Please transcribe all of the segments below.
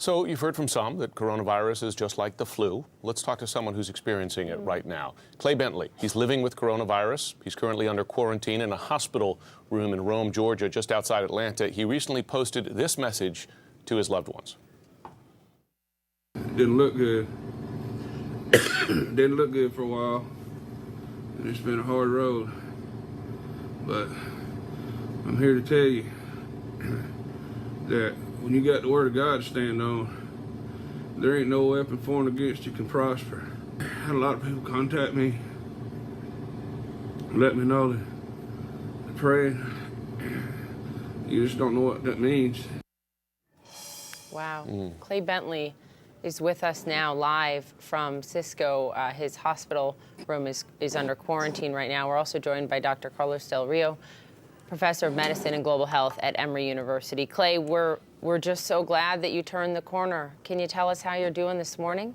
So you've heard from some that coronavirus is just like the flu. Let's talk to someone who's experiencing it right now. Clay Bentley, he's living with coronavirus. He's currently under quarantine in a hospital room in Rome, Georgia, just outside Atlanta. He recently posted this message to his loved ones. Didn't look good. Didn't look good for a while. And it's been a hard road. But I'm here to tell you that when you got the Word of God to stand on, there ain't no weapon formed against you can prosper. I had a lot of people contact me, let me know that they're praying. You just don't know what that means. Wow. Clay Bentley is with us now live from Cisco. His hospital room is under quarantine right now. We're also joined by Dr. Carlos Del Rio, professor of medicine and global health at Emory University. Clay, we're just so glad that you turned the corner. Can you tell us how you're doing this morning?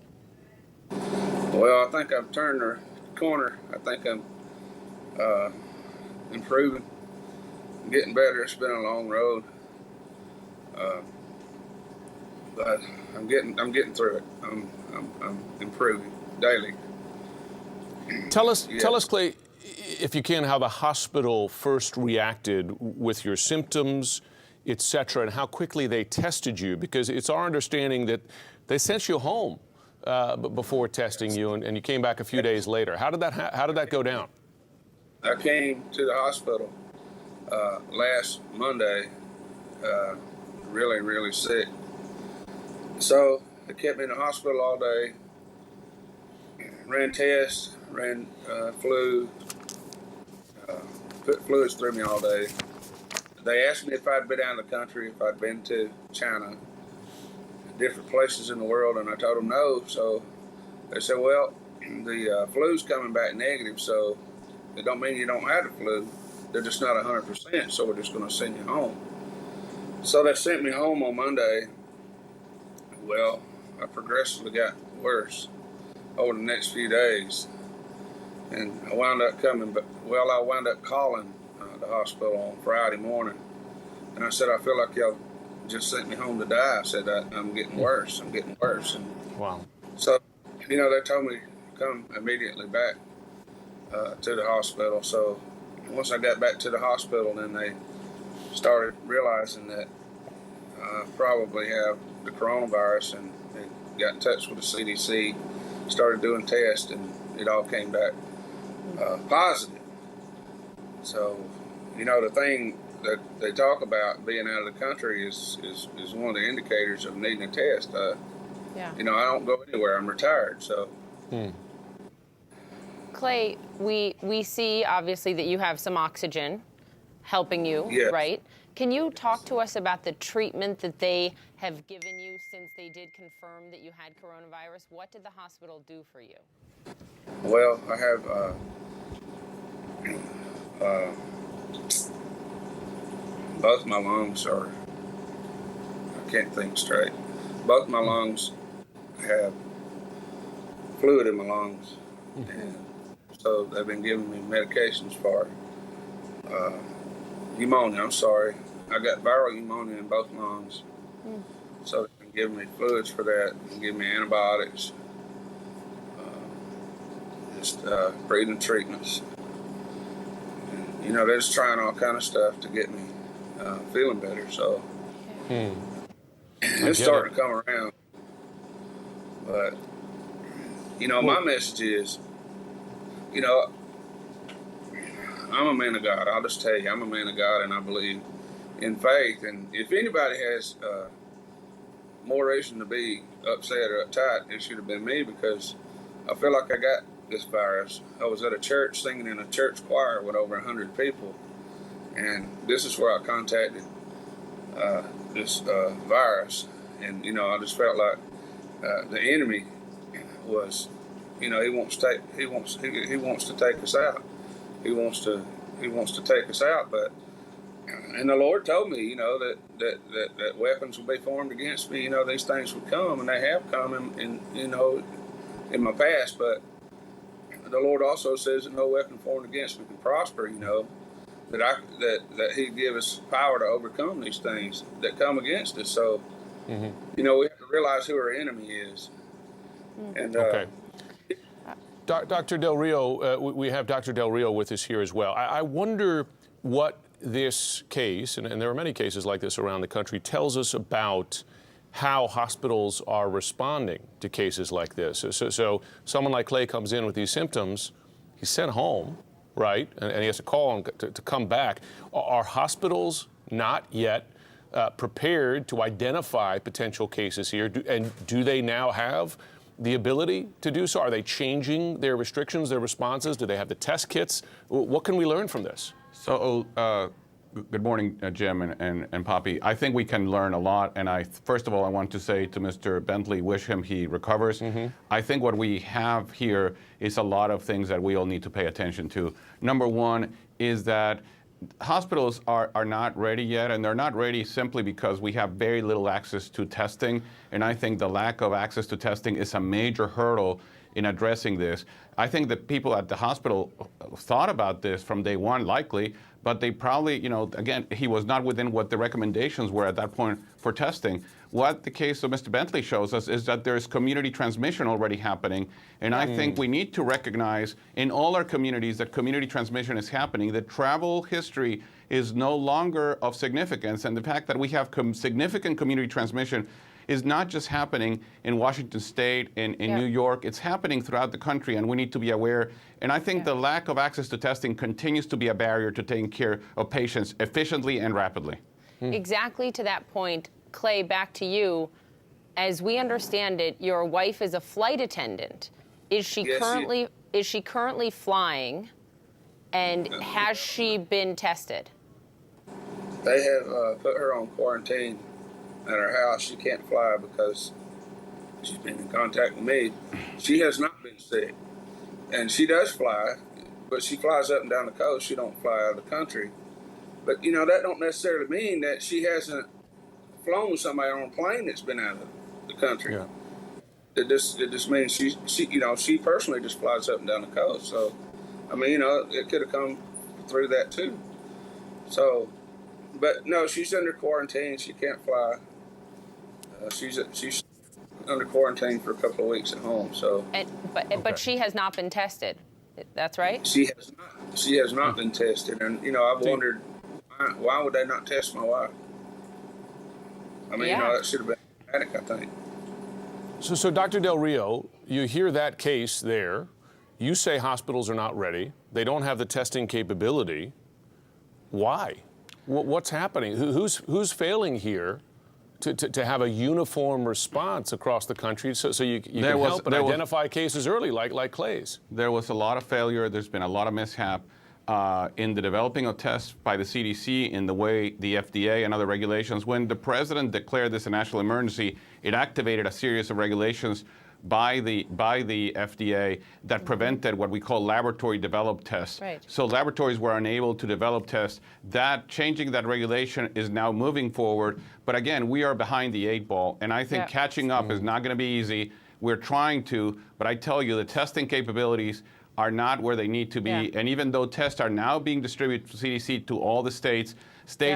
Well, I think I've turned the corner. I think I'm improving, getting better. It's been a long road, but I'm getting through it. I'm improving daily. Tell us, Clay, if you can, how the hospital first reacted with your symptoms, et cetera, and how quickly they tested you, because it's our understanding that they sent you home before testing you, and you came back a few days later. How did that go down? I came to the hospital last Monday, really, really sick. So they kept me in the hospital all day, ran tests, ran flu, put fluids through me all day. They asked me if I'd been out of the country, if I'd been to China, different places in the world, and I told them no. So they said, well, the flu's coming back negative, so it don't mean you don't have the flu. They're just not 100%, so we're just going to send you home. So they sent me home on Monday. Well, I progressively got worse over the next few days, and I wound up calling the hospital on Friday morning, and I said, I feel like y'all just sent me home to die. I said, I'm getting worse. I'm getting worse. And wow. So, they told me to come immediately back to the hospital. So once I got back to the hospital, then they started realizing that I probably have the coronavirus, and they got in touch with the CDC, started doing tests, and it all came back positive. So, the thing that they talk about being out of the country is one of the indicators of needing a test. Yeah. I don't go anywhere. I'm retired, so. Clay, we see obviously that you have some oxygen helping you, Yes. right? Can you talk to us about the treatment that they have given you since they did confirm that you had coronavirus? What did the hospital do for you? Well, I have both my lungs I can't think straight. Both my lungs have fluid in my lungs. And so they've been giving me medications for pneumonia. I'm sorry. I got viral pneumonia in both lungs. So they've been giving me fluids for that and giving me antibiotics, just breathing treatments. And, they're just trying all kind of stuff to get me feeling better. So it's starting to come around. But, my message is, I'm a man of God. I'll just tell you, I'm a man of God, and I believe in faith. And if anybody has more reason to be upset or uptight, it should have been me, because I feel like I got this virus. I was at a church singing in a church choir with over 100 people, and this is where I contacted this virus. And I just felt like the enemy was, he wants to take us out. He wants to take us out, but and the Lord told me, that weapons will be formed against me. These things would come, and they have come in my past. But the Lord also says that no weapon formed against me can prosper. That He'd give us power to overcome these things that come against us. So, we have to realize who her enemy is. And Okay. Dr. Del Rio, we have Dr. Del Rio with us here as well. I wonder what this case, and there are many cases like this around the country, tells us about how hospitals are responding to cases like this. So someone like Clay comes in with these symptoms, he's sent home, right? And he has to call him to come back. Are hospitals not yet prepared to identify potential cases here? And do they now have the ability to do so? Are they changing their restrictions, their responses? Do they have the test kits? What can we learn from this? So, good morning, Jim and Poppy. I think we can learn a lot. And first of all, I want to say to Mr. Bentley, wish him he recovers. I think what we have here is a lot of things that we all need to pay attention to. Number one is that hospitals are not ready yet, and they're not ready simply because we have very little access to testing. And I think the lack of access to testing is a major hurdle in addressing this. I think that people at the hospital thought about this from day one, likely, but they probably, again, he was not within what the recommendations were at that point for testing. What the case of Mr. Bentley shows us is that there's community transmission already happening, and I think we need to recognize in all our communities that community transmission is happening, that travel history is no longer of significance, and the fact that we have significant community transmission is not just happening in Washington State, in New York, it's happening throughout the country, and we need to be aware. And I think the lack of access to testing continues to be a barrier to taking care of patients efficiently and rapidly. Exactly to that point, Clay, back to you. As we understand it, your wife is a flight attendant. Is she currently flying, and has she been tested? they have put her on quarantine at her house. She can't fly because she's been in contact with me. She has not been sick, and she does fly, but she flies up and down the coast. She don't fly out of the country. But that don't necessarily mean that she hasn't flown with somebody on a plane that's been out of the country. Yeah. It just means she personally just flies up and down the coast. So, it could have come through that too. So, but no, she's under quarantine. She can't fly. She's under quarantine for a couple of weeks at home. So, but she has not been tested. That's right. She has not. She has not been tested, and I've wondered why would they not test my wife? That should have been automatic, I think. So Dr. Del Rio, you hear that case there. You say hospitals are not ready. They don't have the testing capability. Why? What's happening? Who's failing here to have a uniform response across the country so you can help and identify cases early like Clay's? There was a lot of failure. There's been a lot of mishap in the developing of tests by the CDC, in the way the FDA and other regulations. When the president declared this a national emergency, it activated a series of regulations by the FDA that prevented what we call laboratory developed tests. Right. So laboratories were unable to develop tests. Changing that regulation is now moving forward. But again, we are behind the 8 ball, and I think catching up is not going to be easy. We're trying to, but I tell you, the testing capabilities are not where they need to be. Yeah. And even though tests are now being distributed to CDC to all the states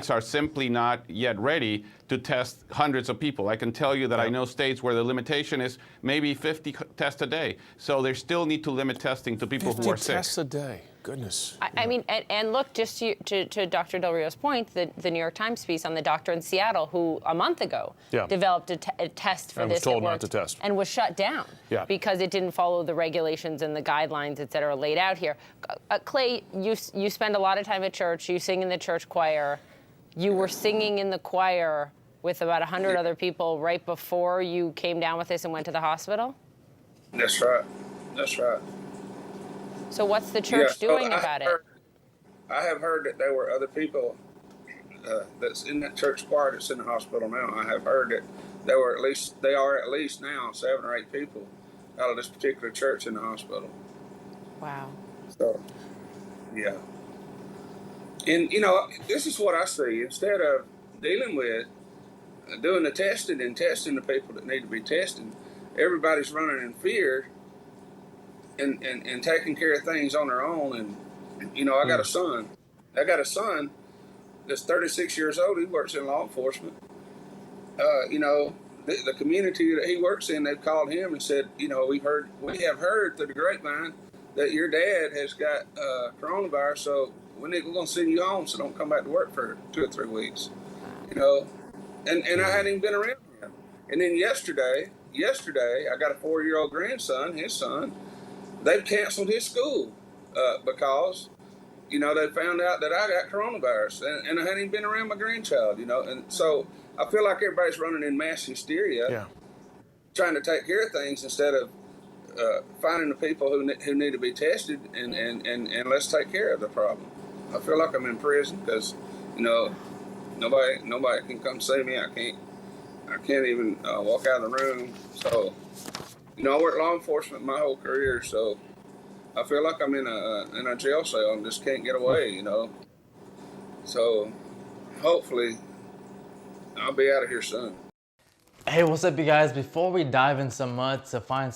are simply not yet ready to test hundreds of people. I can tell you that I know states where the limitation is maybe 50 tests a day. So they still need to limit testing to people who are sick. 50 tests a day. Goodness. I mean, and look, just to Dr. Del Rio's point, the New York Times piece on the doctor in Seattle who a month ago developed a test for this. Was told not to test. And was shut down because it didn't follow the regulations and the guidelines, et cetera, laid out here. Clay, you spend a lot of time at church. You sing in the church choir. You were singing in the choir with about 100 other people right before you came down with this and went to the hospital? That's right. That's right. So what's the church doing about it? I have heard that there were other people that's in that church choir that's in the hospital now. I have heard that they are at least now 7 or 8 people out of this particular church in the hospital. Wow. So, yeah. And, this is what I see. Instead of dealing with doing the testing and testing the people that need to be tested, everybody's running in fear and taking care of things on their own. And, I got a son. I got a son that's 36 years old. He works in law enforcement. the community that he works in, they've called him and said, we have heard through the grapevine that your dad has got coronavirus, so we're going to send you home, so don't come back to work for 2 or 3 weeks. And I hadn't even been around him. And then yesterday, I got a 4-year-old grandson, his son. They've canceled his school because, they found out that I got coronavirus, and I hadn't even been around my grandchild, And so I feel like everybody's running in mass hysteria, trying to take care of things instead of finding the people who need to be tested and let's take care of the problem. I feel like I'm in prison because, nobody can come see me. I can't even walk out of the room. So, I worked law enforcement my whole career, so I feel like I'm in a jail cell and just can't get away, So hopefully I'll be out of here soon. Hey, what's up, you guys? Before we dive in some mud to find